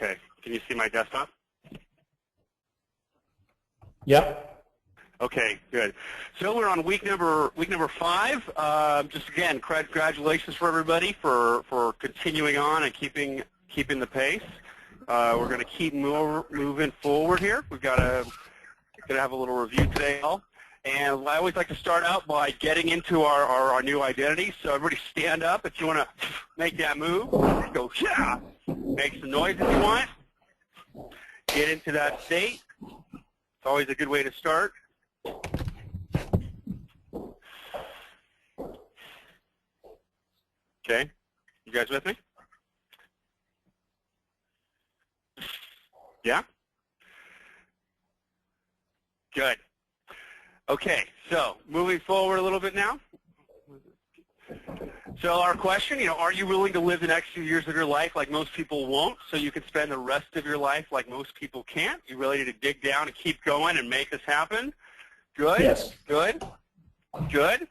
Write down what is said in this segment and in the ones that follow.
Okay. Can you see my desktop? Yep. Okay, good. So we're on week number 5. Just again, congratulations for everybody for continuing on and keeping the pace. We're going to keep moving forward here. We're going to have a little review today, and I always like to start out by getting into our new identity. So everybody stand up if you want to make that move. Go, yeah. Make some noise if you want. Get into that state. It's always a good way to start. Okay, you guys with me? Yeah? Good. Okay, so moving forward a little bit now. So our question, are you willing to live the next few years of your life like most people won't, so you can spend the rest of your life like most people can't? You ready to dig down and keep going and make this happen? Good? Yes. Good? Good?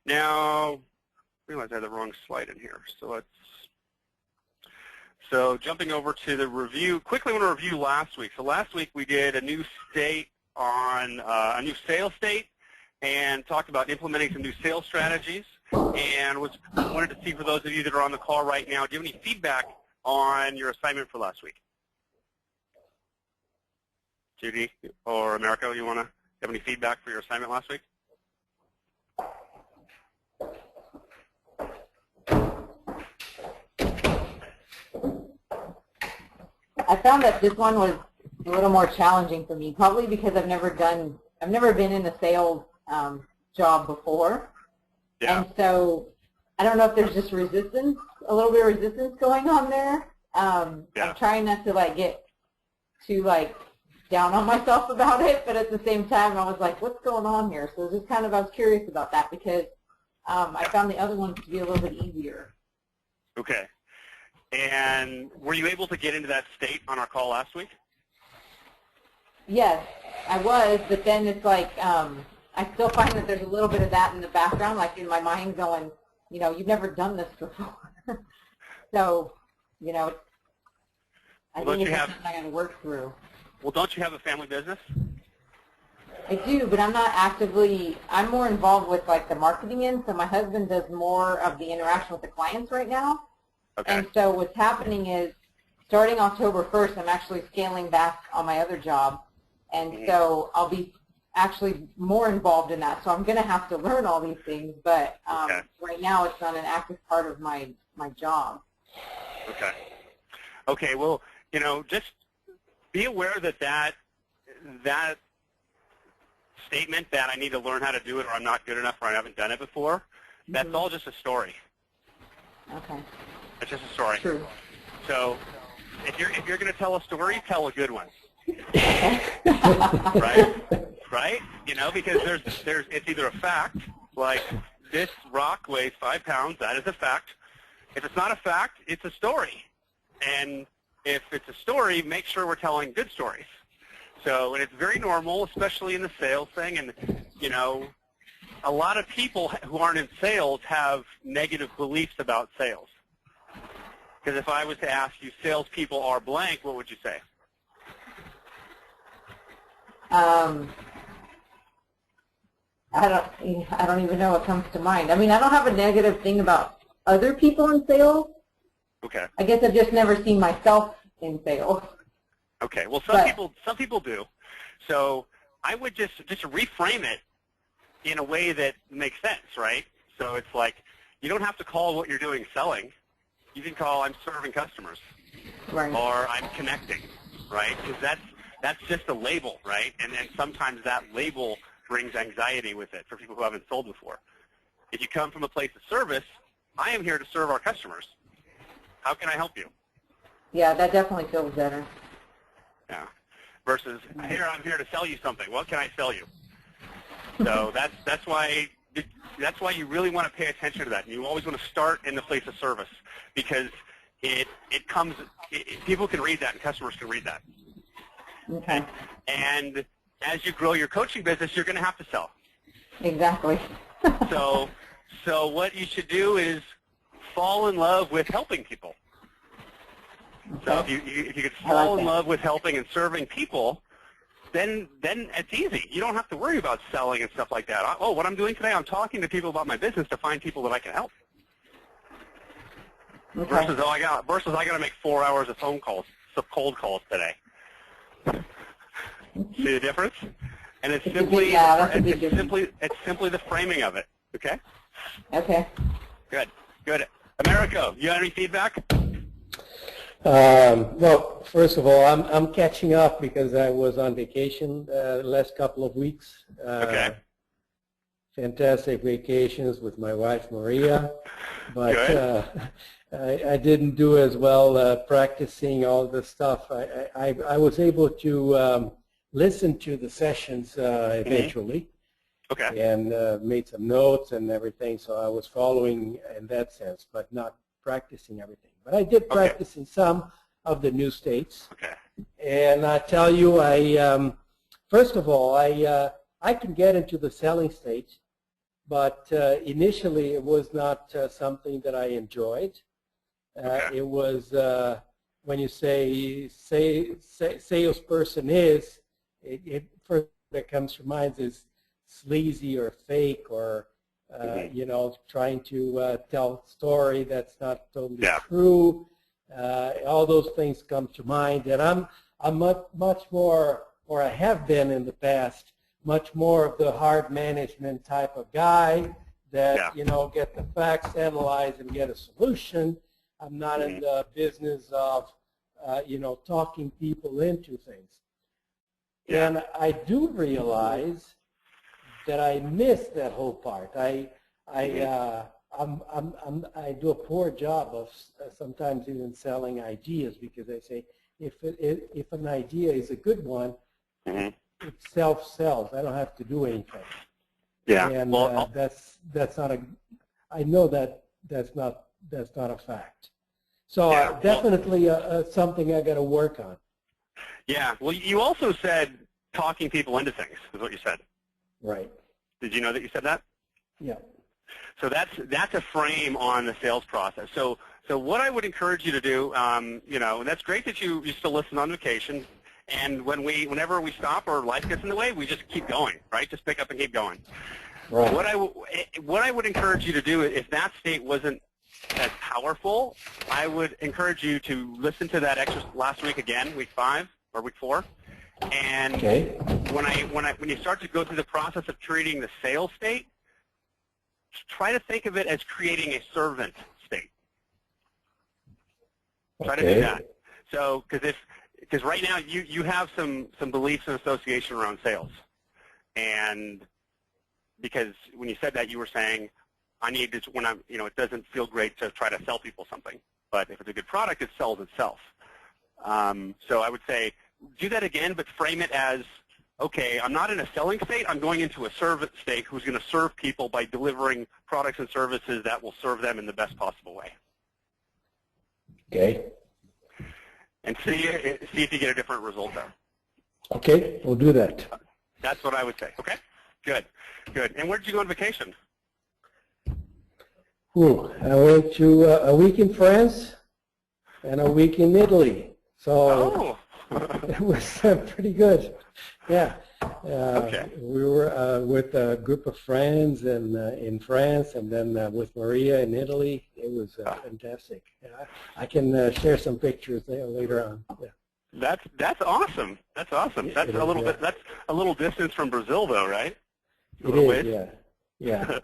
Now, I realize I had the wrong slide in here, so jumping over to the review, quickly want to review last week. So last week we did a new state on a new sales state and talked about implementing some new sales strategies, and wanted to see for those of you that are on the call right now, do you have any feedback on your assignment for last week? Judy or Americo, you want to have any feedback for your assignment last week? I found that this one was a little more challenging for me, probably because I've never been in a sales job before. Yeah. And so I don't know if there's just resistance, a little bit of resistance going on there. Yeah. I'm trying not to get too down on myself about it, but at the same time I was like, what's going on here? So just I was curious about that because I found the other ones to be a little bit easier. Okay. And were you able to get into that state on our call last week? Yes, I was, but then it's I still find that there's a little bit of that in the background, in my mind going, you've never done this before. So, I think it's something I got to work through. Well, don't you have a family business? I do, but I'm more involved with the marketing end, so my husband does more of the interaction with the clients right now. Okay. And so what's happening is, starting October 1st, I'm actually scaling back on my other job, and so I'll be actually more involved in that. So I'm going to have to learn all these things, but right now it's not an active part of my job. Okay. Okay, well, just be aware that statement that I need to learn how to do it or I'm not good enough or I haven't done it before, that's all just a story. Okay. It's just a story. True. So if you're going to tell a story, tell a good one. Right? Right? Because it's either a fact, like this rock weighs 5 pounds, that is a fact. If it's not a fact, it's a story. And if it's a story, make sure we're telling good stories. So, and it's very normal, especially in the sales thing, and, a lot of people who aren't in sales have negative beliefs about sales. Because if I was to ask you, salespeople are blank, what would you say? I don't even know what comes to mind. I mean, I don't have a negative thing about other people in sales. Okay. I guess I've just never seen myself in sales. Okay. Well, some people do. So I would just reframe it in a way that makes sense, right? So it's like you don't have to call what you're doing selling. You can call I'm serving customers, right, or I'm connecting, right? Because that's just a label, right? And sometimes that label brings anxiety with it for people who haven't sold before. If you come from a place of service, I am here to serve our customers. How can I help you? Yeah, that definitely feels better. Yeah. Versus here, I'm here to sell you something. What can I sell you? So that's why you really want to pay attention to that. And you always want to start in the place of service because people can read that and customers can read that. Okay. And as you grow your coaching business, you're going to have to sell. Exactly. So what you should do is fall in love with helping people. So if you could fall in love with helping and serving people, then it's easy. You don't have to worry about selling and stuff like that. Oh, what I'm doing today, I'm talking to people about my business to find people that I can help. Okay. Versus I got to make 4 hours of phone calls, some cold calls today. See the difference? And it's simply it's simply the framing of it. Okay. Okay. Good. Good. Americo, you have any feedback? Well, first of all, I'm catching up because I was on vacation the last couple of weeks. Okay. Fantastic vacations with my wife Maria, but I didn't do as well practicing all the stuff. I was able to listen to the sessions eventually. Okay. And made some notes and everything, so I was following in that sense, but not practicing everything. But I did practice in some of the new states. Okay. And I tell you, first of all, I can get into the selling stage, but initially it was not something that I enjoyed. It was when you say salesperson is, it first that comes to mind is sleazy or fake or you know, trying to tell a story that's not totally true. All those things come to mind, and I'm much more, or I have been in the past, much more of the hard management type of guy that you know, get the facts analyzed and get a solution. I'm not in the business of you know, talking people into things. And I do realize that I miss that whole part. I do a poor job of sometimes even selling ideas, because I say if an idea is a good one, it self-sells. I don't have to do anything. Yeah. And well, that's not a. I know that that's not a fact. So definitely something I got to work on. Yeah. Well, you also said talking people into things is what you said. Right. Did you know that you said that? Yeah. So that's a frame on the sales process. So what I would encourage you to do, you know, and that's great that you still listen on vacation. And whenever we stop or life gets in the way, we just keep going, right? Just pick up and keep going. Right. What I would encourage you to do, if that state wasn't as powerful, I would encourage you to listen to that exercise last week again, week 5 or week 4. And when you start to go through the process of treating the sales state, try to think of it as creating a servant state. Try to do that. So, because right now you have some beliefs and association around sales, and because when you said that, you were saying, I need to, when I'm, you know, it doesn't feel great to try to sell people something, but if it's a good product, it sells itself. So I would say, do that again, but frame it as, okay, I'm not in a selling state, I'm going into a servant state who's going to serve people by delivering products and services that will serve them in the best possible way. Okay. And see if you get a different result there. Okay, we'll do that. That's what I would say. Okay? Good. Good. And where did you go on vacation? I went to a week in France and a week in Italy. So it was pretty good. Yeah. We were with a group of friends and in France, and then with Maria in Italy. It was fantastic. I can share some pictures there later on. Yeah. That's awesome. That's awesome. That's a little bit. That's a little distance from Brazil, though, right? It is. Yeah. Yeah.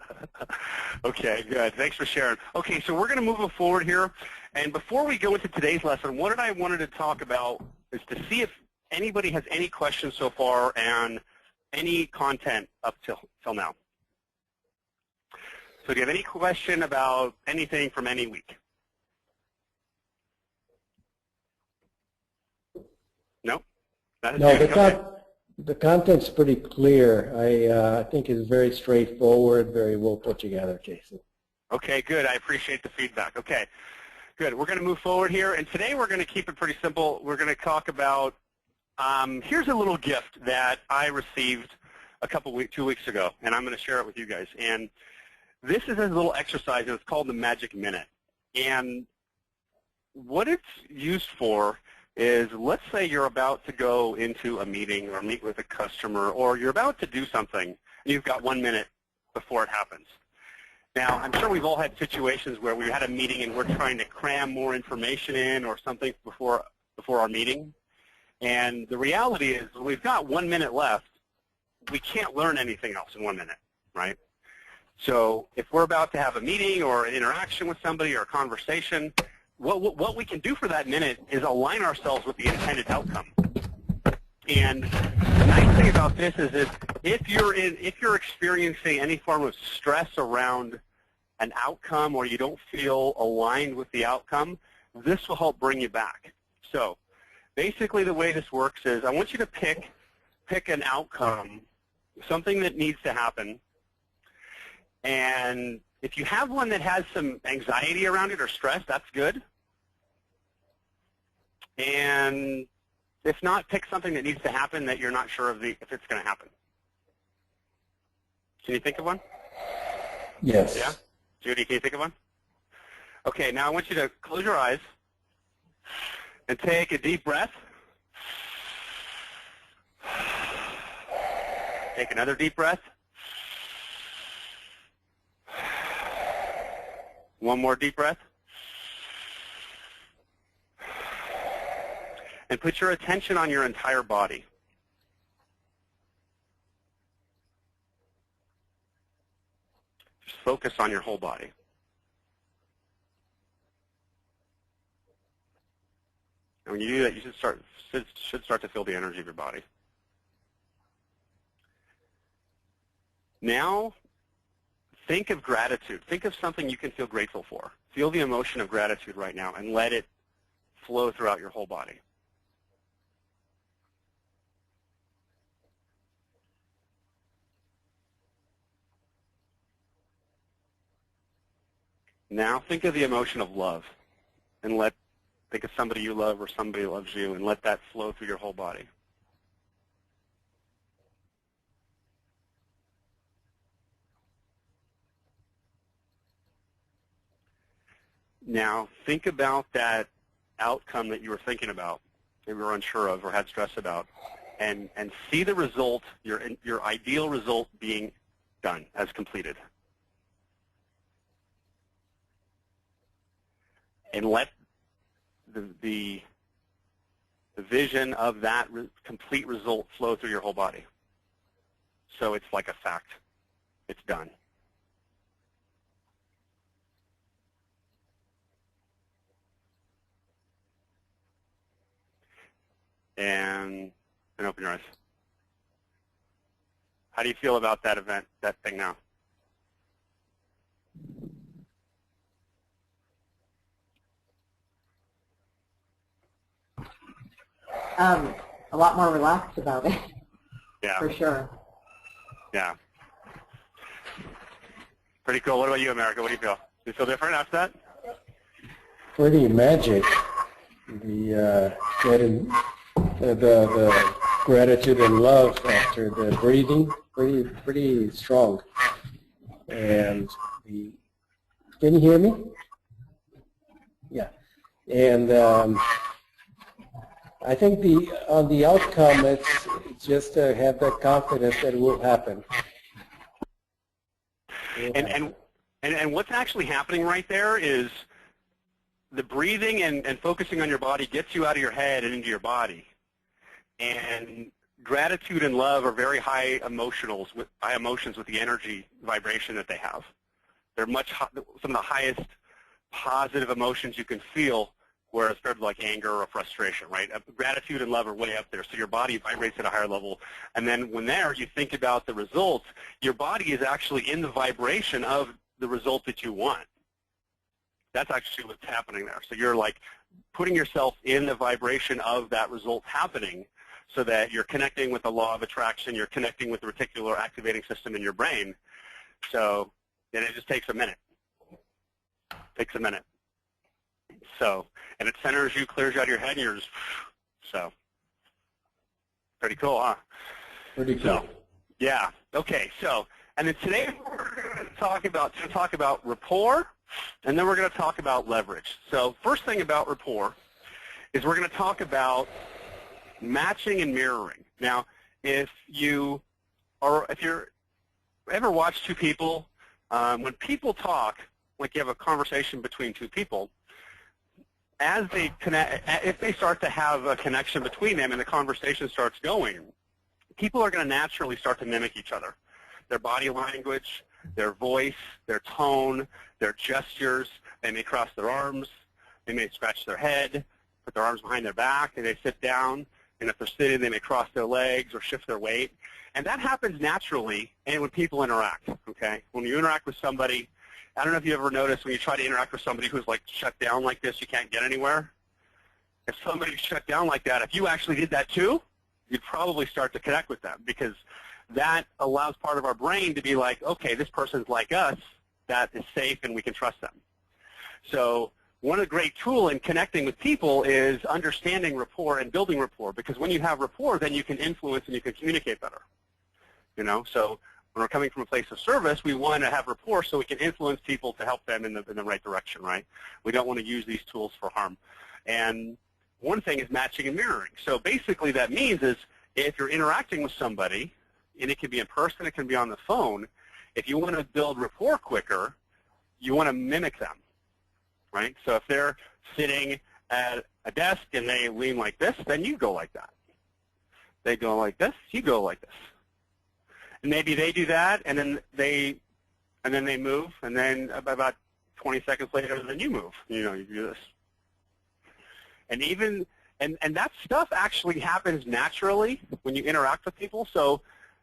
Okay, good. Thanks for sharing. Okay, so we're going to move forward here. And before we go into today's lesson, what I wanted to talk about is to see if anybody has any questions so far and any content up till now. So do you have any question about anything from any week? No? No, the content's pretty clear. I think it's very straightforward, very well put together, Jason. Okay, good. I appreciate the feedback. Okay, good. We're going to move forward here, and today we're going to keep it pretty simple. We're going to talk about, here's a little gift that I received 2 weeks ago, and I'm going to share it with you guys. And this is a little exercise, and it's called the Magic Minute. And what it's used for is, let's say you're about to go into a meeting or meet with a customer, or you're about to do something, and you've got 1 minute before it happens. Now, I'm sure we've all had situations where we had a meeting and we're trying to cram more information in or something before our meeting. And the reality is, when we've got 1 minute left, we can't learn anything else in 1 minute, right? So if we're about to have a meeting or an interaction with somebody or a conversation, what we can do for that minute is align ourselves with the intended outcome. And the nice thing about this is if you're experiencing any form of stress around an outcome, or you don't feel aligned with the outcome, this will help bring you back. So basically the way this works is, I want you to pick an outcome, something that needs to happen. And if you have one that has some anxiety around it or stress, that's good. And if not, pick something that needs to happen that you're not sure if it's going to happen. Can you think of one? Yes. Yeah? Judy, can you think of one? Okay, now I want you to close your eyes and take a deep breath. Take another deep breath. One more deep breath. And put your attention on your entire body. Just focus on your whole body. And when you do that, you should start to feel the energy of your body. Now, think of gratitude. Think of something you can feel grateful for. Feel the emotion of gratitude right now and let it flow throughout your whole body. Now think of the emotion of love, and think of somebody you love or somebody who loves you, and let that flow through your whole body. Now think about that outcome that you were thinking about, that you were unsure of or had stress about, and see the result, your ideal result being done, as completed. And let the vision of that complete result flow through your whole body. So it's like a fact. It's done. And open your eyes. How do you feel about that event, that thing now? A lot more relaxed about it. Yeah. For sure. Yeah. Pretty cool. What about you, America? What do you feel? Do you feel different after that? Pretty magic. The getting the gratitude and love after the breathing, pretty strong. And can you hear me? Yeah. And I think on the outcome, it's just to have that confidence that it will happen. And what's actually happening right there is the breathing and focusing on your body gets you out of your head and into your body. And gratitude and love are very high emotions with the energy vibration that they have. They're some of the highest positive emotions you can feel, whereas compared to like anger or frustration, right? Gratitude and love are way up there, so your body vibrates at a higher level. And then when you think about the results, your body is actually in the vibration of the result that you want. That's actually what's happening there. So you're like putting yourself in the vibration of that result happening, so that you're connecting with the law of attraction, you're connecting with the reticular activating system in your brain. So then it just takes a minute. Takes a minute. So, and it centers you, clears you out of your head, and you're just, so. Pretty cool, huh? Pretty cool. So, yeah. Okay, so, and then today we're going to talk about rapport and then we're going to talk about leverage. So first thing about rapport is we're going to talk about matching and mirroring. Now, if you ever watch two people, when people talk, like you have a conversation between two people, as they connect, if they start to have a connection between them and the conversation starts going, people are going to naturally start to mimic each other. Their body language, their voice, their tone, their gestures. They may cross their arms. They may scratch their head, put their arms behind their back, and they sit down. And if they're sitting, they may cross their legs or shift their weight. And that happens naturally and when people interact, okay? When you interact with somebody, I don't know if you ever noticed when you try to interact with somebody who's like shut down like this, you can't get anywhere. If somebody's shut down like that, if you actually did that too, you'd probably start to connect with them because that allows part of our brain to be like, okay, this person's like us, that is safe and we can trust them. So one of the great tools in connecting with people is understanding rapport and building rapport, because when you have rapport, then you can influence and you can communicate better. You know, so when we're coming from a place of service, we want to have rapport so we can influence people to help them in the right direction, right? We don't want to use these tools for harm. And one thing is matching and mirroring. So basically that means is if you're interacting with somebody, and it can be in person, it can be on the phone, if you want to build rapport quicker, you want to mimic them, right? So if they're sitting at a desk and they lean like this, then you go like that. They go like this, you go like this. And maybe they do that, and then they move, and then about 20 seconds later, then you move. You know, you do this. And even and that stuff actually happens naturally when you interact with people. So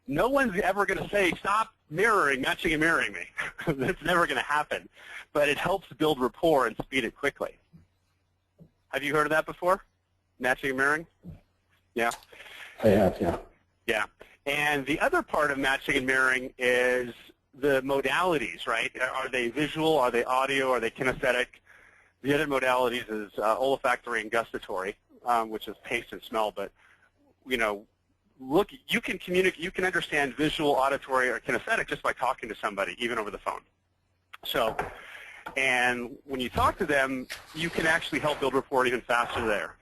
no one's ever going to say, stop mirroring, matching and mirroring me. That's never going to happen. But it helps build rapport and speed it quickly. Have you heard of that before? Matching and mirroring? Yeah? I have, yeah. Yeah. And the other part of matching and mirroring is the modalities, right? Are they visual? Are they audio? Are they kinesthetic? The other modalities is olfactory and gustatory, which is taste and smell. But, you know, look, you can communicate, you can understand visual, auditory, or kinesthetic just by talking to somebody, even over the phone. So, and when you talk to them, you can actually help build rapport even faster there.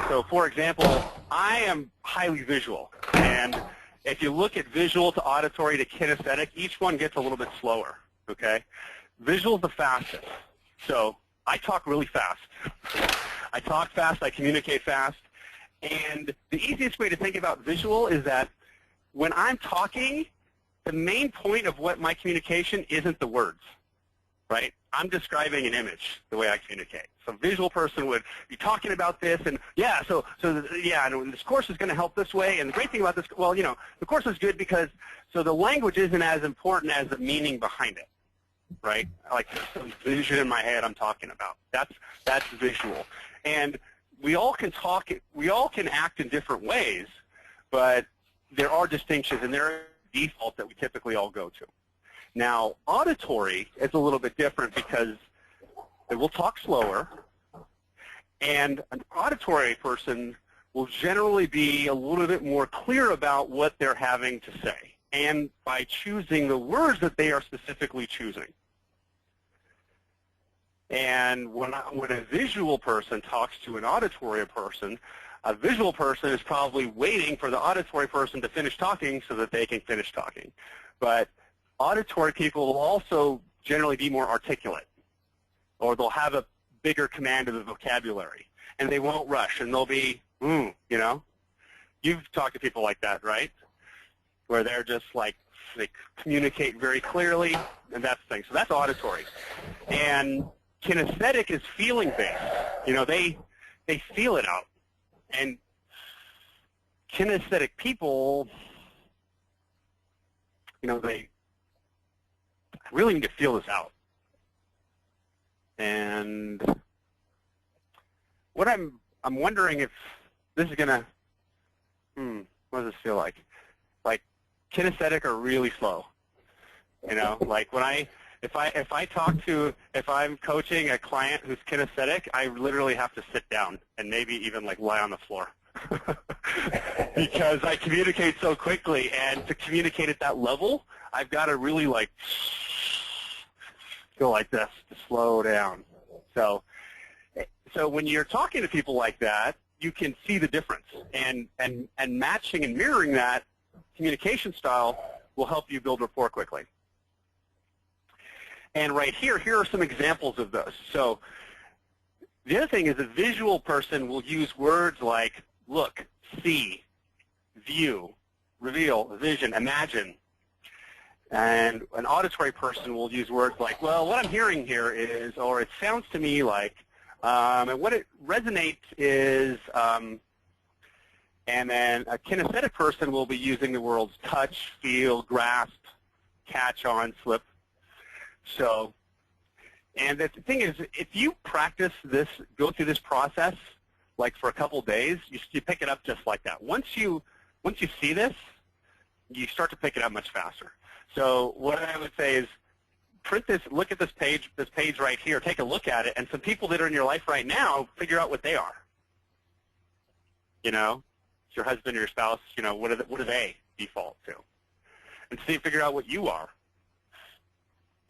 So, for example, I am highly visual, and if you look at visual to auditory to kinesthetic, each one gets a little bit slower, okay? Visual is the fastest. So I talk really fast. I talk fast, I communicate fast. And the easiest way to think about visual is that when I'm talking, the main point of what my communication isn't the words, right? I'm describing an image the way I communicate. So a visual person would be talking about this, and yeah, and this course is going to help this way. And the great thing about this, well, you know, the course is good because, so the language isn't as important as the meaning behind it, right? Like some vision in my head I'm talking about. That's visual. And we all can talk, we all can act in different ways, but there are distinctions, and there are defaults that we typically all go to. Now, auditory is a little bit different because they will talk slower, and an auditory person will generally be a little bit more clear about what they're having to say, and by choosing the words that they are specifically choosing. And when a visual person talks to an auditory person, a visual person is probably waiting for the auditory person to finish talking so that they can finish talking. But auditory people will also generally be more articulate, or they'll have a bigger command of the vocabulary, and they won't rush, and they'll be, you know. You've talked to people like that, right? Where they're just like, they communicate very clearly, and that's the thing. So that's auditory. And kinesthetic is feeling-based. You know, they feel it out. And kinesthetic people, you know, they really need to feel this out. And what I'm wondering if this is gonna, what does this feel like? Like kinesthetic are really slow. You know, like when if I'm coaching a client who's kinesthetic, I literally have to sit down and maybe even like lie on the floor. Because I communicate so quickly, and to communicate at that level, I've got to really like, go like this to slow down. So when you're talking to people like that, you can see the difference. And matching and mirroring that communication style will help you build rapport quickly. And right here are some examples of those. So the other thing is a visual person will use words like look, see, view, reveal, vision, imagine. And an auditory person will use words like, well, what I'm hearing here is, or it sounds to me like, and what it resonates is, and then a kinesthetic person will be using the words touch, feel, grasp, catch on, slip. So, and the thing is, if you practice this, go through this process, like for a couple days, you pick it up just like that. Once you see this, you start to pick it up much faster. So what I would say is print this, look at this page right here, take a look at it, and some people that are in your life right now, figure out what they are. You know, it's your husband or your spouse, you know, what do they default to? And see, figure out what you are.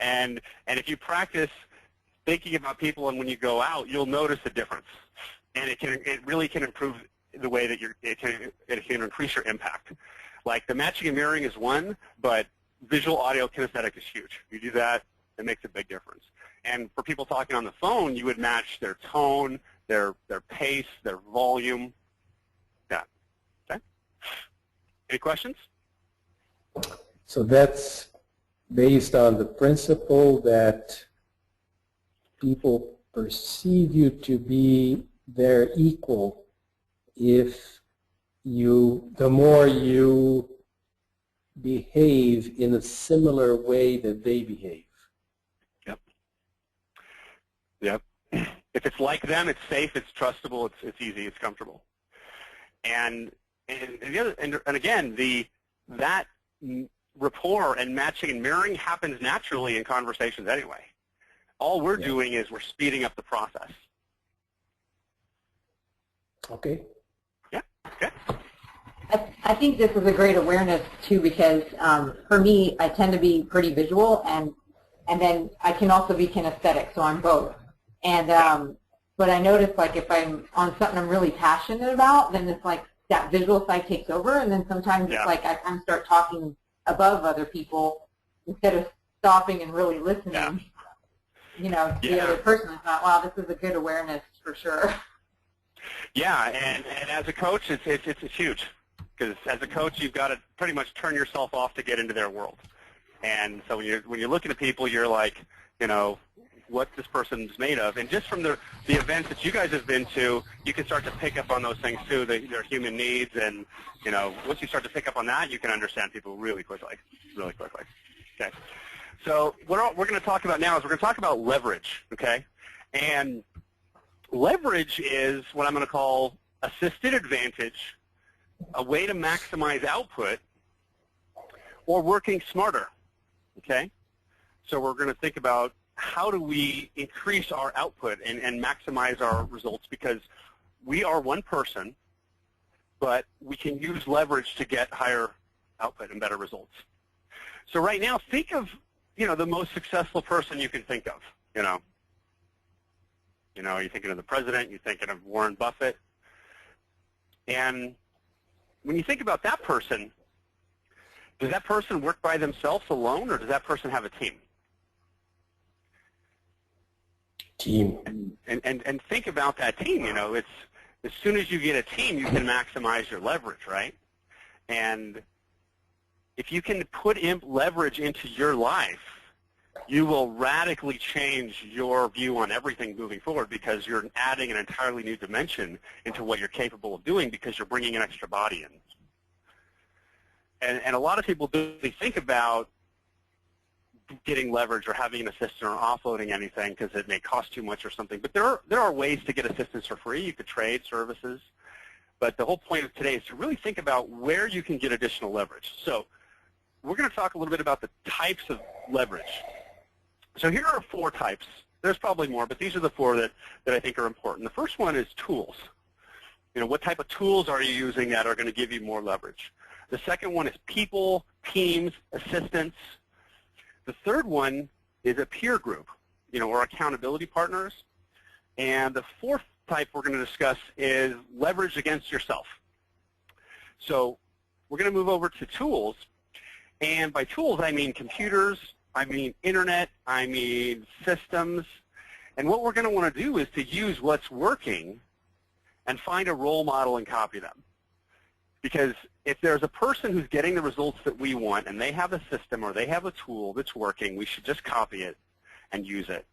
And if you practice thinking about people, and when you go out, you'll notice a difference. And it really can improve the way that it can increase your impact. Like the matching and mirroring is one, but visual, audio, kinesthetic is huge. You do that, it makes a big difference. And for people talking on the phone, you would match their tone, their pace, their volume. Yeah. Okay. Any questions? So that's based on the principle that people perceive you to be their equal if the more you behave in a similar way that they behave. Yep. Yep. If it's like them, it's safe, it's trustable, it's easy, it's comfortable. And again, that rapport and matching and mirroring happens naturally in conversations anyway. All we're doing is we're speeding up the process. Okay. Yeah. Okay. I think this is a great awareness too, because for me, I tend to be pretty visual, and then I can also be kinesthetic, so I'm both. And but I notice, like, if I'm on something I'm really passionate about, then it's like that visual side takes over, and then sometimes it's like I kind of start talking above other people instead of stopping and really listening. You know, to the other person. I thought, wow, this is a good awareness for sure. Yeah, and as a coach, it's huge. Because as a coach, you've got to pretty much turn yourself off to get into their world. And so when you're looking at people, you're like, you know, what this person's made of. And just from the events that you guys have been to, you can start to pick up on those things too, their human needs. And, you know, once you start to pick up on that, you can understand people really quickly, really quickly. Okay. So what we're going to talk about now is we're going to talk about leverage, okay? And leverage is what I'm going to call assisted advantage, a way to maximize output, or working smarter, okay? So we're going to think about how do we increase our output and maximize our results, because we are one person, but we can use leverage to get higher output and better results. So right now, think of, you know, the most successful person you can think of, you know. You know, you're thinking of the president, you're thinking of Warren Buffett. And when you think about that person, does that person work by themselves alone, or does that person have a team? Team. And think about that team. You know, it's as soon as you get a team, you can maximize your leverage, right? And if you can put leverage into your life, you will radically change your view on everything moving forward, because you're adding an entirely new dimension into what you're capable of doing, because you're bringing an extra body in. And a lot of people don't really think about getting leverage or having an assistant or offloading anything because it may cost too much or something. But there are ways to get assistance for free. You could trade services. But the whole point of today is to really think about where you can get additional leverage. So we're going to talk a little bit about the types of leverage. So here are 4 types. There's probably more, but these are the 4 that I think are important. The first one is tools. You know, what type of tools are you using that are going to give you more leverage? The second one is people, teams, assistants. The third one is a peer group. or accountability partners. And the fourth type we're going to discuss is leverage against yourself. So we're going to move over to tools. And by tools, I mean computers, I mean internet, I mean systems. And what we're going to want to do is to use what's working and find a role model and copy them. Because if there's a person who's getting the results that we want and they have a system or they have a tool that's working, we should just copy it and use it.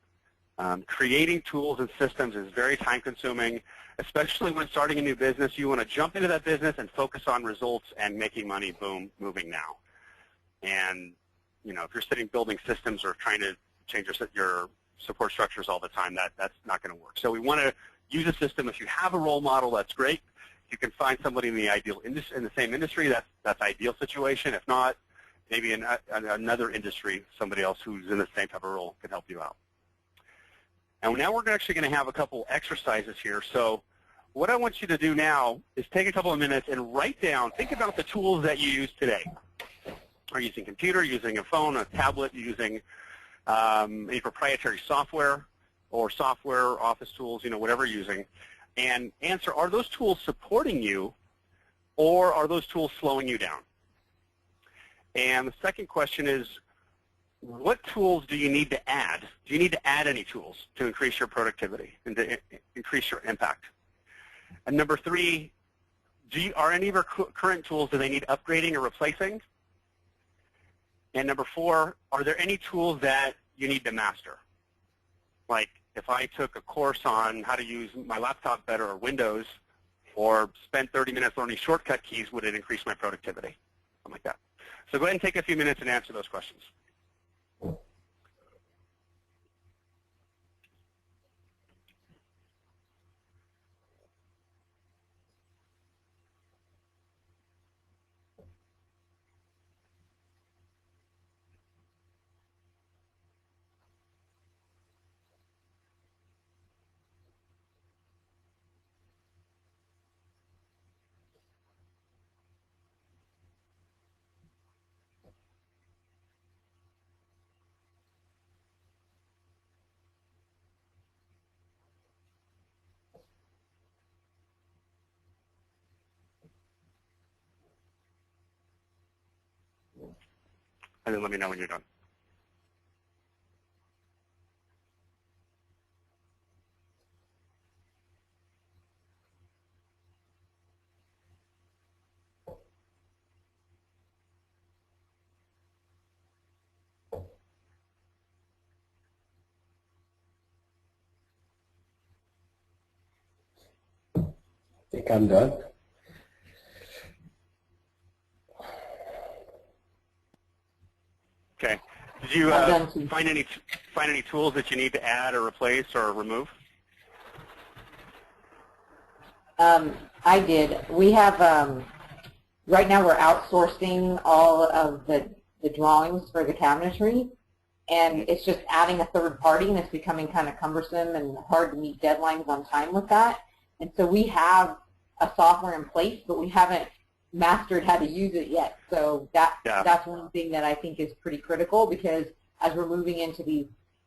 Creating tools and systems is very time-consuming, especially when starting a new business. You want to jump into that business and focus on results and making money, boom, moving now. And if you're sitting building systems or trying to change your support structures all the time, that's not going to work. So we want to use a system. If you have a role model, that's great. If you can find somebody in the same industry, that's ideal situation. If not, maybe in another industry, somebody else who's in the same type of role can help you out. And now we're actually going to have a couple exercises here. So what I want you to do now is take a couple of minutes and write down, think about the tools that you use today. Are you using a computer, using a phone, a tablet, using any proprietary software or software, office tools, whatever you're using. And answer, are those tools supporting you or are those tools slowing you down? And the second question is, what tools do you need to add? Do you need to add any tools to increase your productivity and to increase your impact? And number three, are any of your current tools, do they need upgrading or replacing? And number four, are there any tools that you need to master? Like if I took a course on how to use my laptop better or Windows or spent 30 minutes learning shortcut keys, would it increase my productivity? Something like that. So go ahead and take a few minutes and answer those questions. And then let me know when you're done. I think I'm done. Okay. Did you find any tools that you need to add or replace or remove? I did. We have right now we're outsourcing all of the drawings for the cabinetry, and it's just adding a third party, and it's becoming kind of cumbersome and hard to meet deadlines on time with that. And so we have a software in place, but we haven't mastered how to use it yet. So that's one thing that I think is pretty critical, because as we're moving into these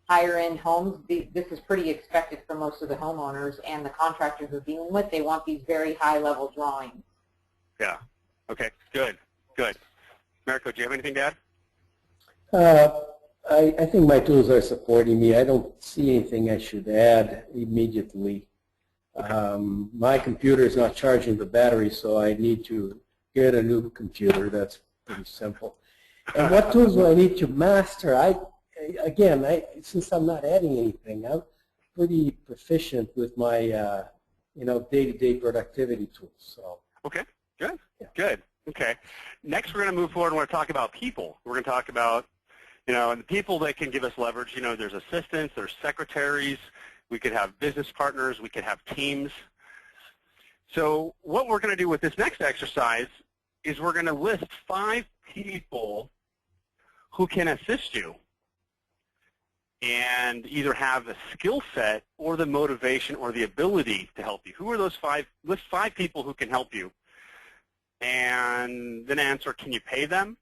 higher-end homes, this is pretty expected for most of the homeowners and the contractors we're dealing with. They want these very high-level drawings. Yeah. Okay. Good. Good. Mariko, do you have anything to add? I think my tools are supporting me. I don't see anything I should add immediately. My computer is not charging the battery, so I need to get a new computer. That's pretty simple. And what tools do I need to master? Since I'm not adding anything, I'm pretty proficient with my day-to-day productivity tools. So. Okay. Good. Yeah. Good. Okay. Next, we're going to move forward and we're going to talk about people. We're going to talk about, and the people that can give us leverage. There's assistants, there's secretaries. We could have business partners. We could have teams. So what we're going to do with this next exercise is we're going to list 5 people who can assist you and either have a skill set or the motivation or the ability to help you. Who are those 5? List 5 people who can help you. And then answer, can you pay them?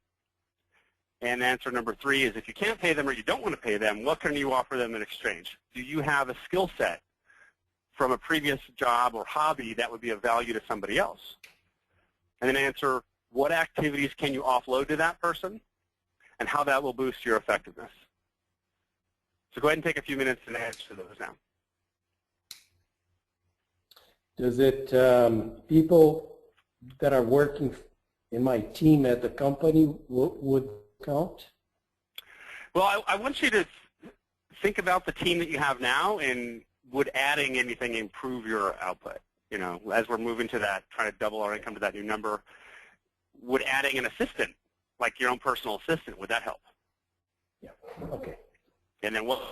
And answer number 3 is if you can't pay them or you don't want to pay them, what can you offer them in exchange? Do you have a skill set from a previous job or hobby that would be of value to somebody else? And then answer, what activities can you offload to that person and how that will boost your effectiveness? So go ahead and take a few minutes and answer those now. Does it, people that are working in my team at the company would count? Well, I want you to think about the team that you have now, and would adding anything improve your output? You know, as we're moving to that, trying to double our income to that new number, would adding an assistant, like your own personal assistant, would that help? Yeah, okay. And then what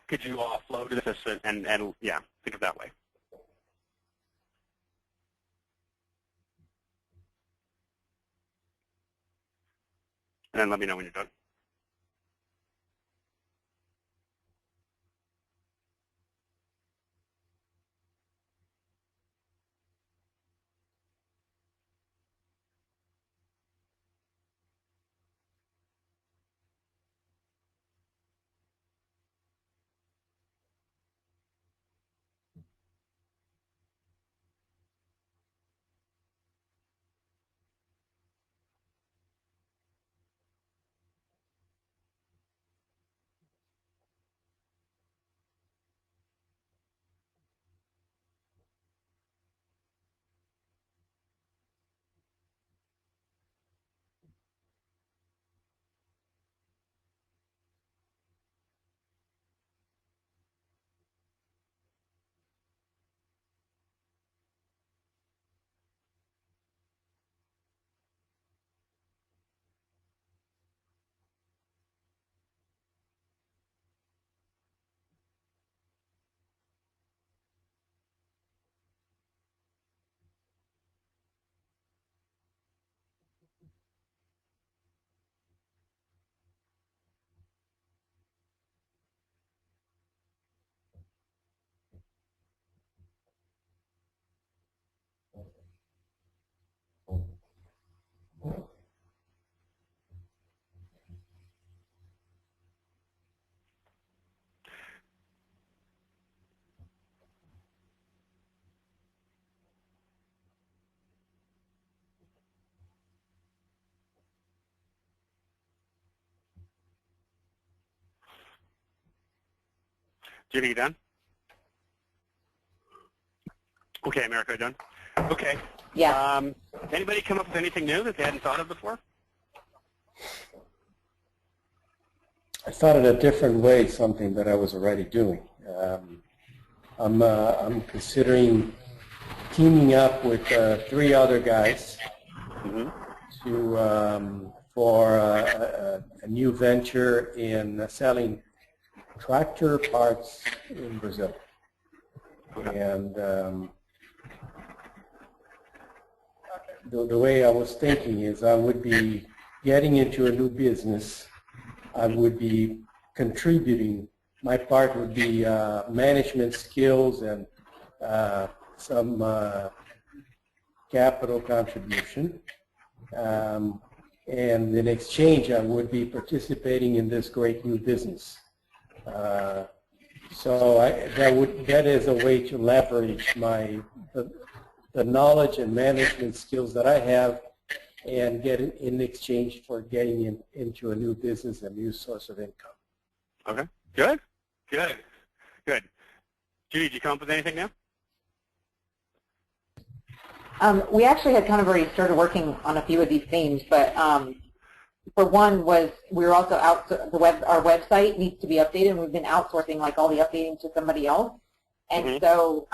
could you offload to the assistant, and yeah, think of it that way. And then let me know when you're done. Judy, you done? Okay, America, done? Okay. Yeah. Anybody come up with anything new that they hadn't thought of before? I thought in a different way, something that I was already doing. I'm considering teaming up with 3 other guys to for a new venture in selling tractor parts in Brazil. And the way I was thinking is I would be getting into a new business. I would be contributing. My part would be management skills and some capital contribution. And in exchange, I would be participating in this great new business. So that is a way to leverage the knowledge and management skills that I have, and get it in exchange for getting into a new business, a new source of income. Okay, good, good, good. Judy, did you come up with anything now? We actually had kind of already started working on a few of these themes, but for one was we were also our website needs to be updated, and we've been outsourcing like all the updating to somebody else. And so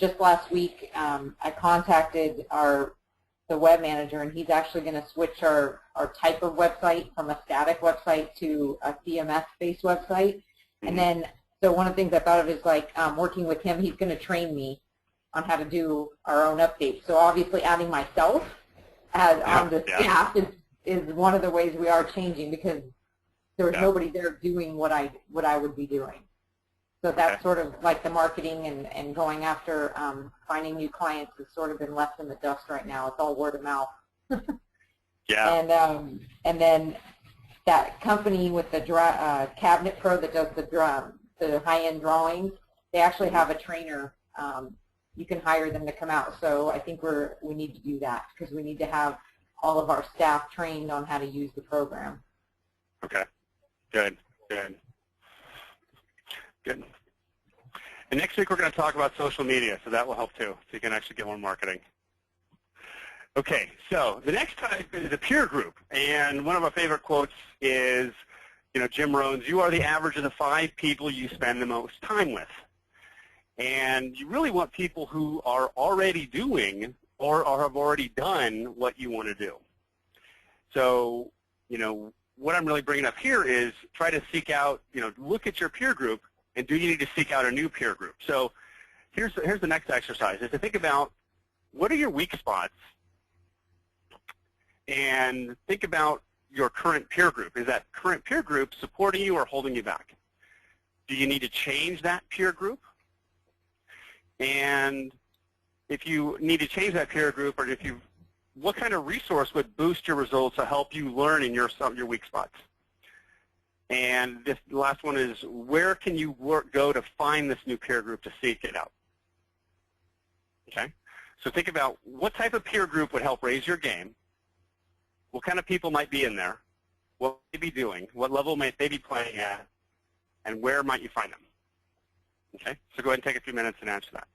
just last week I contacted the web manager, and he's actually going to switch our type of website from a static website to a CMS-based website. And then, so one of the things I thought of is like working with him, he's going to train me on how to do our own updates. So obviously adding myself as on the staff is one of the ways we are changing, because there was nobody there doing what I would be doing. So that's sort of like the marketing and going after finding new clients has sort of been left in the dust right now. It's all word of mouth. Yeah. And then that company with the Cabinet Pro that does the high-end drawings, they actually have a trainer. You can hire them to come out. So I think we need to do that because we need to have all of our staff trained on how to use the program. Okay. Good. Good. Good. And next week we're going to talk about social media, so that will help too, so you can actually get more marketing. Okay, so the next type is a peer group, and one of my favorite quotes is, Jim Rohn's, "You are the average of the 5 people you spend the most time with." And you really want people who are already doing or have already done what you want to do. So, what I'm really bringing up here is try to seek out, look at your peer group, and do you need to seek out a new peer group? So here's the next exercise, is to think about what are your weak spots, and think about your current peer group. Is that current peer group supporting you or holding you back? Do you need to change that peer group? And if you need to change that peer group, or what kind of resource would boost your results to help you learn in your weak spots? And this last one is, where can you go to find this new peer group to seek it out? Okay, so think about what type of peer group would help raise your game. What kind of people might be in there? What may they be doing? What level might they be playing at? And where might you find them? Okay, so go ahead and take a few minutes and answer that.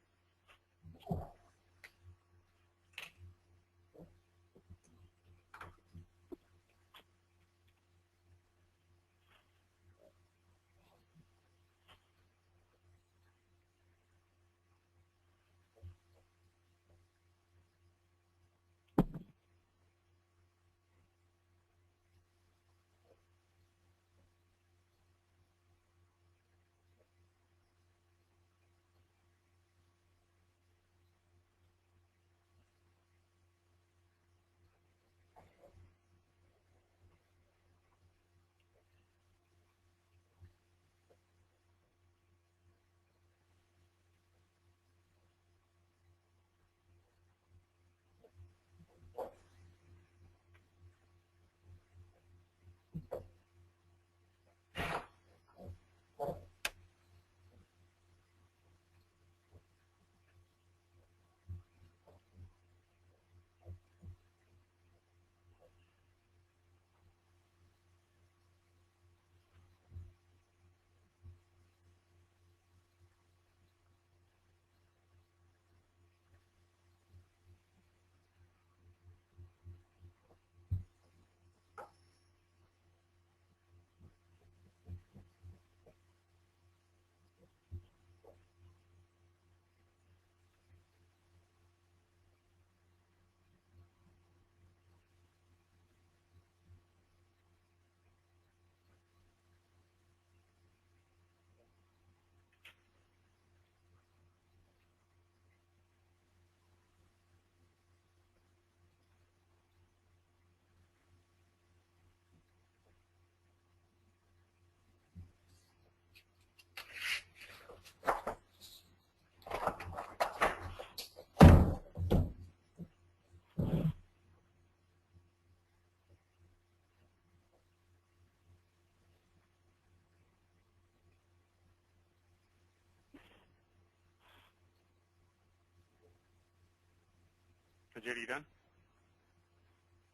Judy, you done?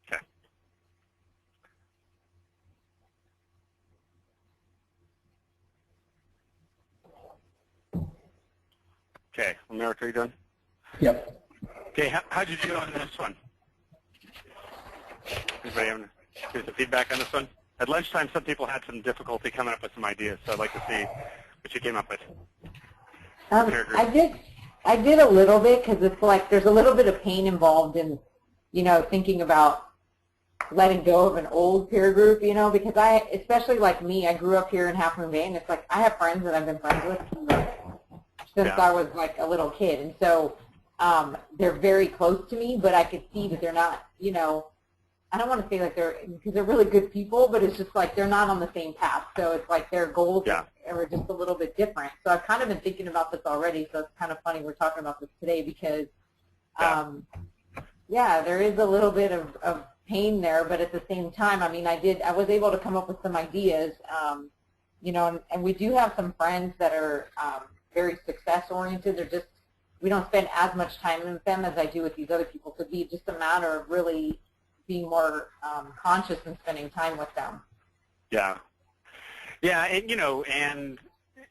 Okay. Okay, America, are you done? Yep. Okay, how'd you do on this one? Anybody have some feedback on this one? At lunchtime, some people had some difficulty coming up with some ideas, so I'd like to see what you came up with. I did a little bit because it's like there's a little bit of pain involved in, thinking about letting go of an old peer group, because especially like me, I grew up here in Half Moon Bay, and it's like I have friends that I've been friends with since I was like a little kid, and so they're very close to me, but I could see that they're not, I don't want to say like because they're really good people, but it's just like they're not on the same path. So it's like their goals are just a little bit different. So I've kind of been thinking about this already, so it's kind of funny we're talking about this today because, there is a little bit of pain there, but at the same time, I mean, I was able to come up with some ideas, you know, and we do have some friends that are very success-oriented. They're just, we don't spend as much time with them as I do with these other people. So it'd be just a matter of really being more conscious and spending time with them. Yeah. Yeah, and, you know, and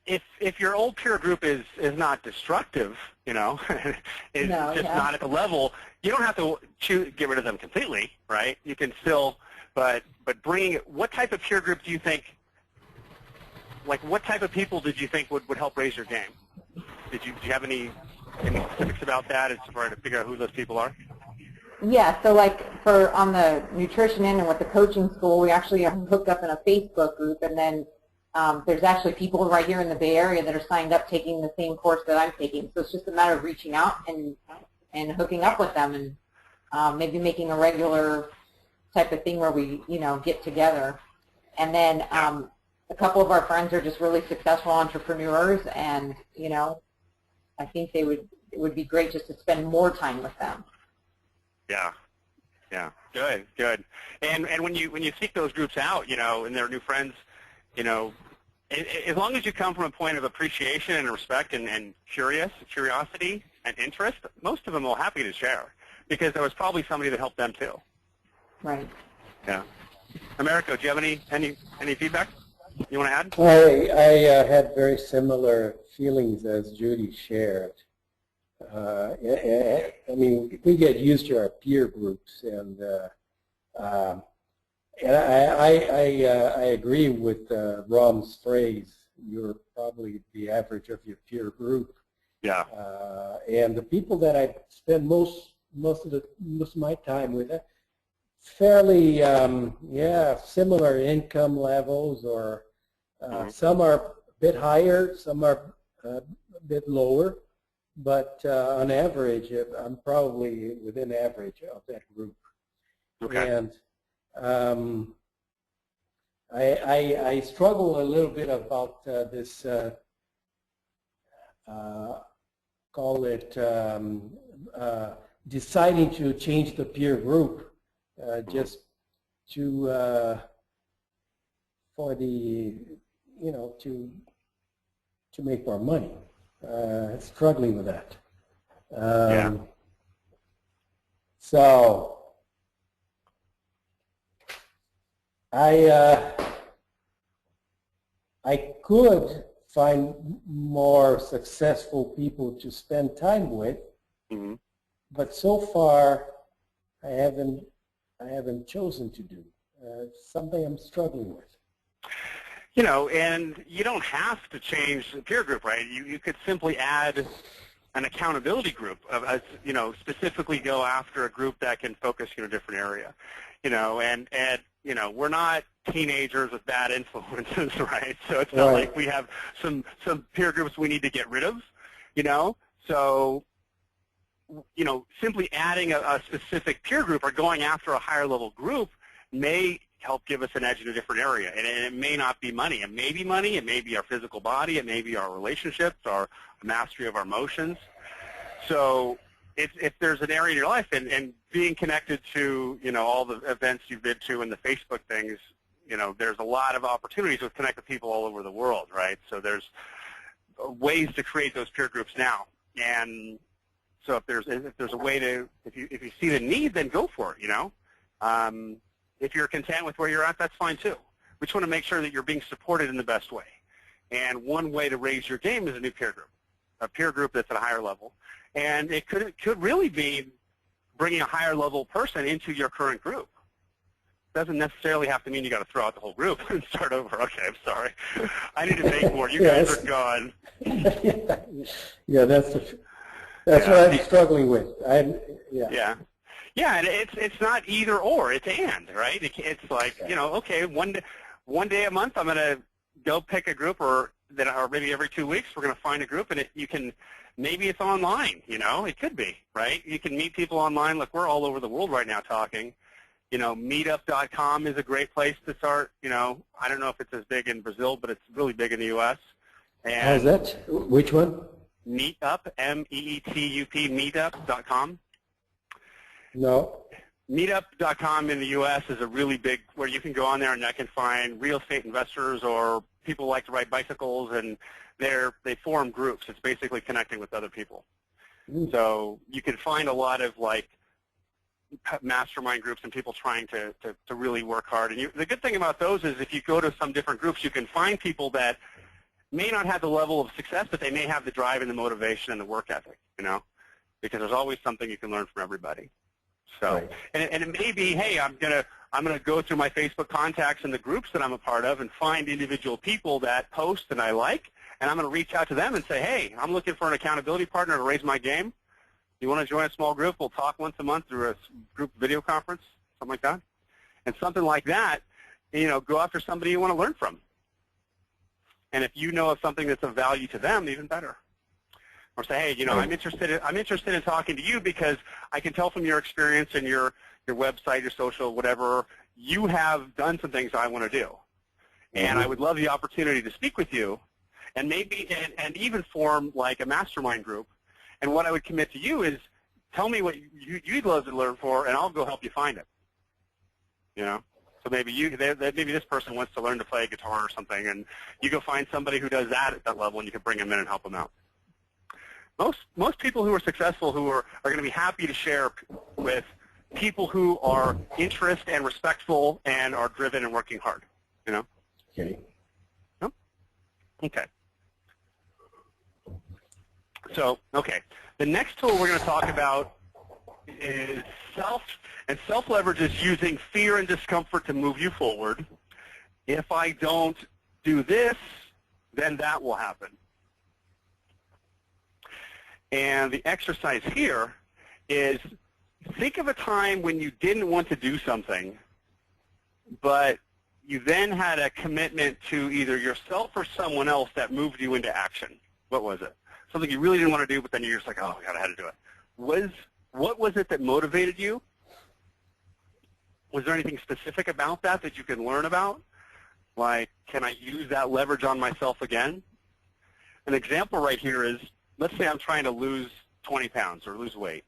if your old peer group is not destructive, you know, is just not at the level, you don't have to get rid of them completely, right? You can still, but bringing, what type of peer group do you think, like what type of people did you think would help raise your game? Do you have any specifics about that as far to figure out who those people are? Yeah, so like on the nutrition end and with the coaching school, we actually are hooked up in a Facebook group, and then there's actually people right here in the Bay Area that are signed up taking the same course that I'm taking. So it's just a matter of reaching out and hooking up with them, and maybe making a regular type of thing where we, you know, get together. And then a couple of our friends are just really successful entrepreneurs, and, you know, I think it would be great just to spend more time with them. Yeah, yeah, good. And when you seek those groups out, you know, and they're new friends, you know, as long as you come from a point of appreciation and respect and curiosity and interest, most of them are happy to share because there was probably somebody that helped them too. Right. Yeah. Americo, do you have any feedback you want to add? I had very similar feelings as Judy shared. I mean, we get used to our peer groups, and I agree with Rom's phrase. You're probably the average of your peer group. Yeah. And the people that I spend most of my time with, fairly similar income levels, or some are a bit higher, some are a bit lower. But on average, I'm probably within average of that group. Okay. And I struggle a little bit about this, call it deciding to change the peer group just to for the, you know, to make more money. Struggling with that. So I could find more successful people to spend time with, but so far I haven't chosen to do. Something I'm struggling with. You know, and you don't have to change the peer group, right? You could simply add an accountability group of, you know, specifically go after a group that can focus in a different area. You know, and you know, we're not teenagers with bad influences, right? So it's not like we have some peer groups we need to get rid of, you know? So, you know, simply adding a specific peer group or going after a higher level group may help give us an edge in a different area. And it may not be money. It may be money. It may be our physical body. It may be our relationships, our mastery of our emotions. So if there's an area in your life, and being connected to, you know, all the events you've been to and the Facebook things, you know, there's a lot of opportunities to connect with people all over the world, right? So there's ways to create those peer groups now. And so if there's a way to, if you see the need, then go for it, you know? If you're content with where you're at, that's fine too. We just want to make sure that you're being supported in the best way. And one way to raise your game is a new peer group that's at a higher level. And it could really be bringing a higher level person into your current group. Doesn't necessarily have to mean you got to throw out the whole group and start over. Okay, I'm sorry. I need to make more. You guys are gone. Yeah, that's what I'm struggling with. Yeah. Yeah, and it's not either or, it's and, right? It's like, you know, okay, one day a month I'm going to go pick a group, or maybe every 2 weeks we're going to find a group, and maybe it's online, you know, it could be, right? You can meet people online. Look, we're all over the world right now talking. You know, meetup.com is a great place to start. You know, I don't know if it's as big in Brazil, but it's really big in the U.S. How's that? Which one? Meetup, MEETUP, meetup.com. No. Meetup.com in the U.S. is a really big, where you can go on there and I can find real estate investors or people who like to ride bicycles, and they form groups. It's basically connecting with other people. So you can find a lot of like mastermind groups and people trying to really work hard. And the good thing about those is if you go to some different groups, you can find people that may not have the level of success, but they may have the drive and the motivation and the work ethic, because there's always something you can learn from everybody. So, Right. and it may be, hey, I'm gonna go through my Facebook contacts and the groups that I'm a part of and find individual people that post and I like, and I'm gonna reach out to them and say, hey, I'm looking for an accountability partner to raise my game. You want to join a small group? We'll talk once a month through a group video conference, something like that. And something like that, go after somebody you want to learn from. And if you know of something that's of value to them, even better. Or say, hey, I'm interested in talking to you because I can tell from your experience and your website, your social, whatever, you have done some things I want to do. And I would love the opportunity to speak with you and maybe and even form like a mastermind group. And what I would commit to you is tell me what you'd love to learn for, and I'll go help you find it. So maybe maybe this person wants to learn to play guitar or something, and you go find somebody who does that at that level, and you can bring them in and help them out. Most people who are successful who are going to be happy to share with people who are interested and respectful and are driven and working hard. Okay. No? Okay. So, okay. The next tool we're going to talk about is self, and self-leverage is using fear and discomfort to move you forward. If I don't do this, then that will happen. And the exercise here is think of a time when you didn't want to do something, but you then had a commitment to either yourself or someone else that moved you into action. What was it? Something you really didn't want to do, but then you're just like, oh, God, I had to do it. What was it that motivated you? Was there anything specific about that you can learn about? Like, can I use that leverage on myself again? An example right here is, let's say I'm trying to lose 20 pounds or lose weight.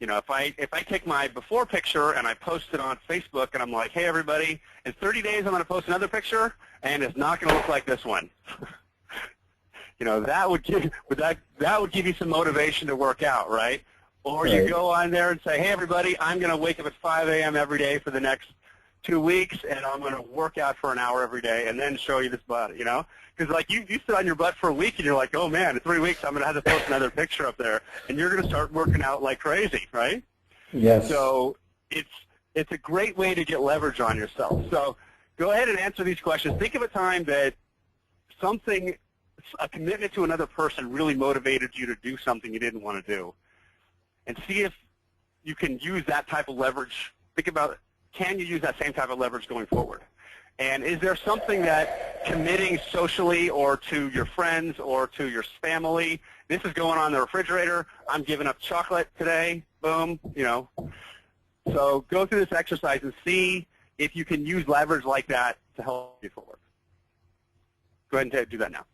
If I take my before picture and I post it on Facebook and I'm like, hey, everybody, in 30 days I'm going to post another picture, and it's not going to look like this one. That would give you some motivation to work out, right? Or you go on there and say, hey, everybody, I'm going to wake up at 5 a.m. every day for the next 2 weeks, and I'm going to work out for an hour every day and then show you this butt, Because like you sit on your butt for a week and you're like, oh, man, in 3 weeks I'm going to have to post another picture up there, and you're going to start working out like crazy, right? Yes. So it's a great way to get leverage on yourself. So go ahead and answer these questions. Think of a time that a commitment to another person really motivated you to do something you didn't want to do. And see if you can use that type of leverage. Think about, can you use that same type of leverage going forward? And is there something that committing socially or to your friends or to your family, this is going on in the refrigerator, I'm giving up chocolate today, boom, So go through this exercise and see if you can use leverage like that to help you forward. Go ahead and do that now.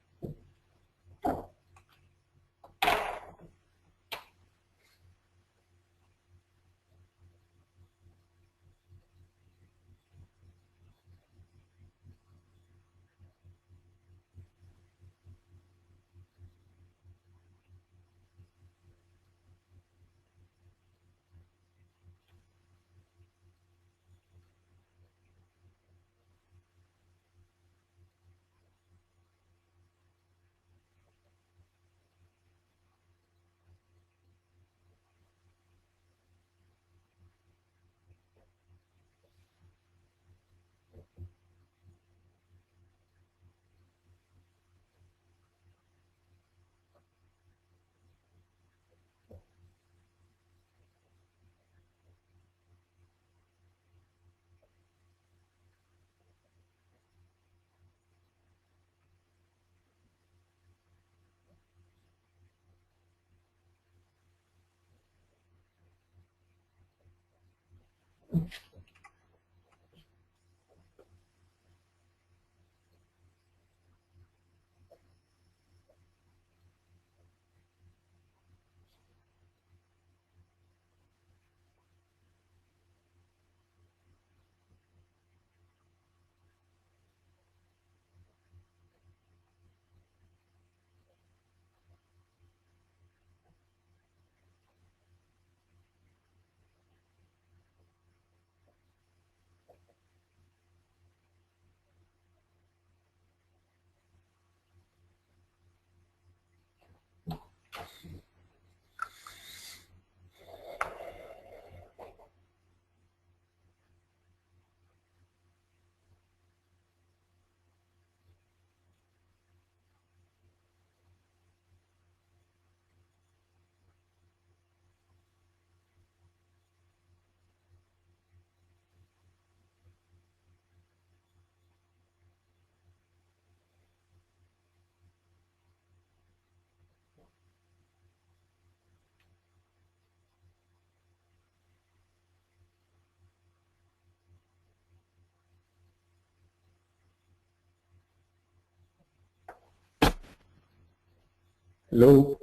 Hello?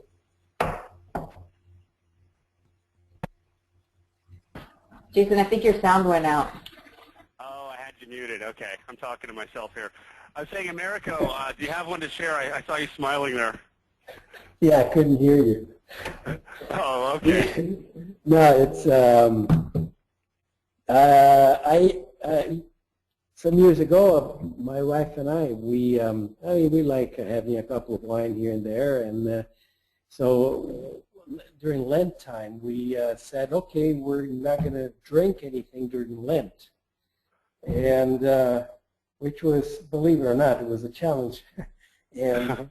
Jason, I think your sound went out. Oh, I had you muted. Okay, I'm talking to myself here. I was saying, Americo, do you have one to share? I saw you smiling there. Yeah, I couldn't hear you. Oh, okay. No, it's some years ago, my wife and we like having a couple of wine here and there, and so during Lent time, we said, okay, we're not going to drink anything during Lent, and which was, believe it or not, it was a challenge, and.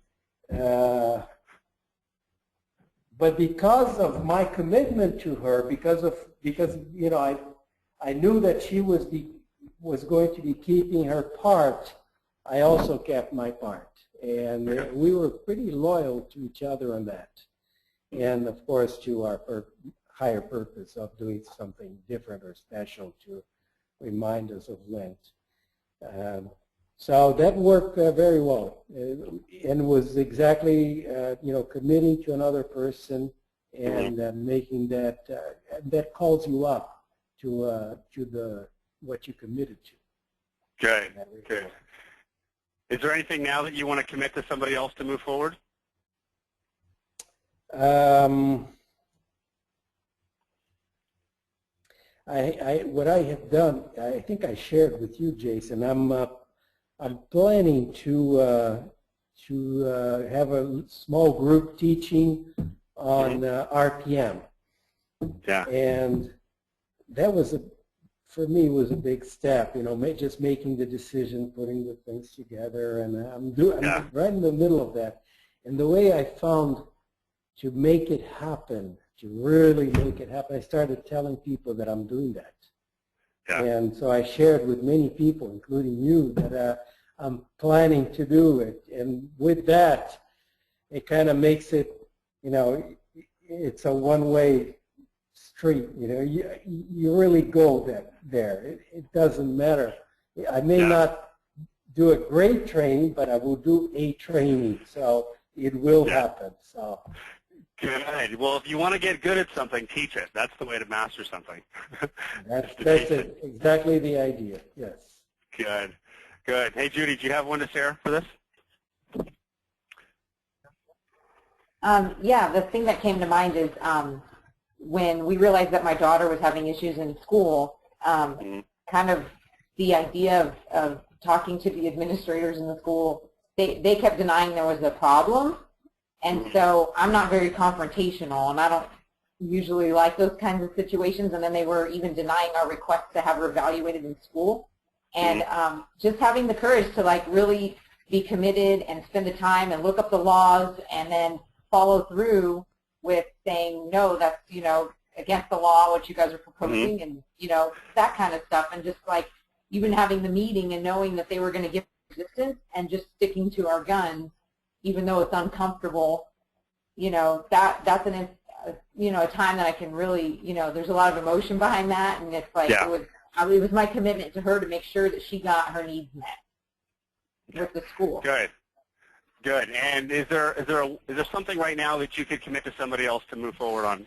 But because of my commitment to her, because you know I knew that she was going to be keeping her part, I also kept my part, and we were pretty loyal to each other on that, and of course to our higher purpose of doing something different or special to remind us of Lent. So that worked very well, and was exactly you know, committing to another person and making that that calls you up to the what you committed to. Good. Good. Is there anything now that you want to commit to somebody else to move forward? What I have done, I think I shared with you, Jason. I'm planning to have a small group teaching on RPM. Yeah. And that was for me was a big step, you know, just making the decision, putting the things together, and I'm right in the middle of that. And the way I found to make it happen, to really make it happen, I started telling people that I'm doing that. Yeah. And so I shared with many people, including you, that I'm planning to do it. And with that, it kind of makes it, you know, it's a one-way street. You know, you really go there. It doesn't matter. I may not do a great training, but I will do a training. So it will happen. So. Good. Well, if you want to get good at something, teach it. That's the way to master something. That's exactly the idea. Yes. Good. Good. Hey, Judy, do you have one to share for this? Yeah, the thing that came to mind is when we realized that my daughter was having issues in school, kind of the idea of talking to the administrators in the school, they kept denying there was a problem. And so I'm not very confrontational, and I don't usually like those kinds of situations. And then they were even denying our request to have her evaluated in school. And just having the courage to like really be committed and spend the time and look up the laws and then follow through with saying, no, that's, you know, against the law, what you guys are proposing, and, you know, that kind of stuff. And just like even having the meeting and knowing that they were going to give resistance and just sticking to our guns, even though it's uncomfortable, you know, that's an, you know, a time that I can really, you know, there's a lot of emotion behind that, and it's like it was my commitment to her to make sure that she got her needs met with the school. Good, good. And is there something right now that you could commit to somebody else to move forward on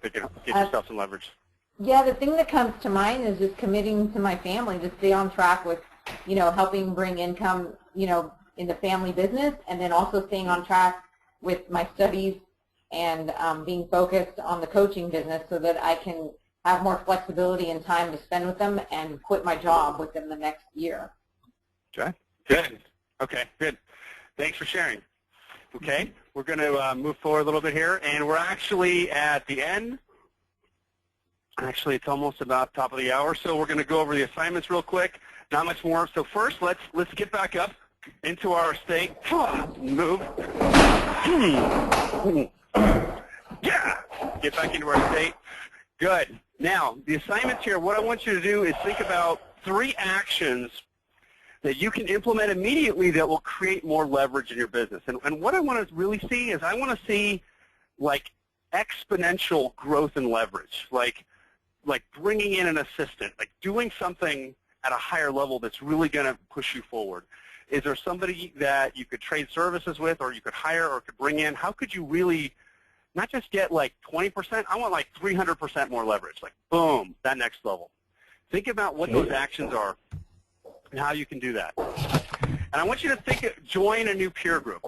that can get yourself some leverage? Yeah, the thing that comes to mind is just committing to my family to stay on track with, you know, helping bring income, you know, in the family business, and then also staying on track with my studies and being focused on the coaching business so that I can have more flexibility and time to spend with them and quit my job within the next year. Okay, good. Okay, good. Thanks for sharing. Okay, we're going to move forward a little bit here, and we're actually at the end. Actually, it's almost about top of the hour, so we're going to go over the assignments real quick. Not much more. So first, let's get back up into our state. Move. Yeah. Get back into our state. Good. Now, the assignments here, what I want you to do is think about 3 actions that you can implement immediately that will create more leverage in your business. And what I want to really see is I want to see like exponential growth and leverage, like bringing in an assistant, like doing something at a higher level that's really going to push you forward. Is there somebody that you could trade services with, or you could hire, or could bring in? How could you really not just get like 20%? I want like 300% more leverage. Like, boom, that next level. Think about what those actions are and how you can do that. And I want you to join a new peer group.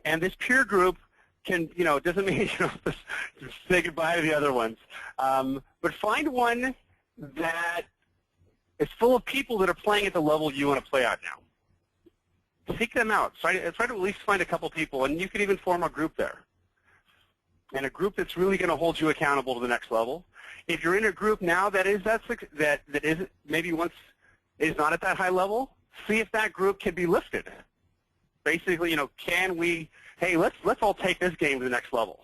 And this peer group can, it doesn't mean just say goodbye to the other ones. But find one that is full of people that are playing at the level you want to play at now. Seek them out. Try to at least find a couple people, and you can even form a group there. And a group that's really going to hold you accountable to the next level. If you're in a group now that is maybe once is not at that high level, see if that group can be lifted. Basically, can we? Hey, let's all take this game to the next level.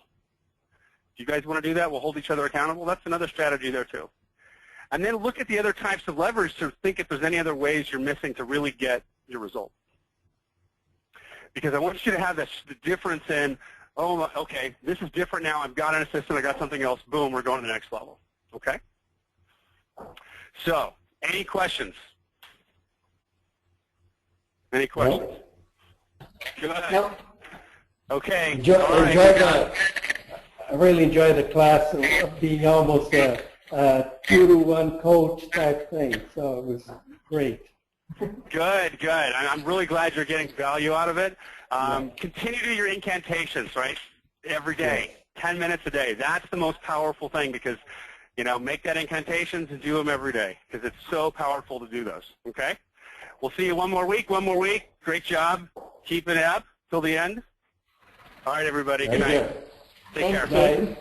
Do you guys want to do that? We'll hold each other accountable. That's another strategy there too. And then look at the other types of leverage to think if there's any other ways you're missing to really get your result. Because I want you to have the difference in, oh, okay, this is different now. I've got an assistant. I got something else. Boom, we're going to the next level. Okay? So, any questions? Any questions? Good. Nope. Okay. I really enjoyed the class of being almost a 2-to-1 coach type thing. So it was great. Good, good. I'm really glad you're getting value out of it. Continue to do your incantations, right? Every day, 10 minutes a day. That's the most powerful thing because, make that incantations and do them every day because it's so powerful to do those, okay? We'll see you one more week. Great job. Keep it up till the end. All right, everybody. Good night. Take care. Bye.